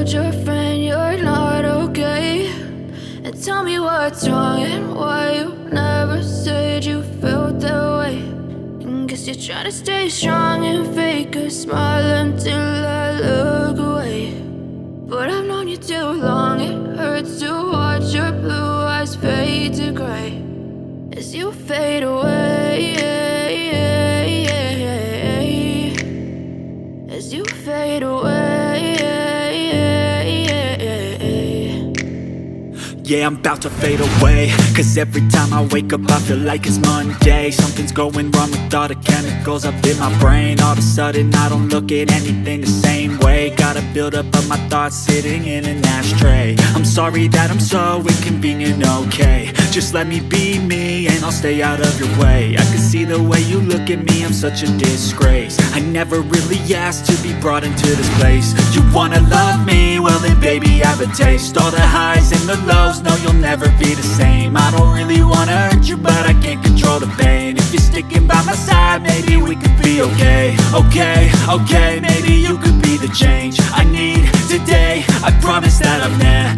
told your friend you're not okay, and tell me what's wrong and why you never said you felt that way. And guess you're trying to stay strong and fake a smile until I look away. But I've known you too long, it hurts to watch your blue eyes fade to gray as you fade away, as you fade away. Yeah, I'm about to fade away, cause every time I wake up I feel like it's Monday. Something's going wrong with all the chemicals up in my brain. All of a sudden I don't look at anything the same way. Got a buildup of my thoughts sitting in an ashtray. I'm sorry that I'm so inconvenient, okay. Just let me be me and I'll stay out of your way. I can see the way you look at me, I'm such a disgrace. I never really asked to be brought into this place. You wanna love me? Well then baby have a taste. All the highs and the lows, no, you'll never be the same. I don't really wanna hurt you, but I can't control the pain. If you're sticking by my side, maybe we could be okay. Okay, maybe you could be the change I need today. I promise that I've never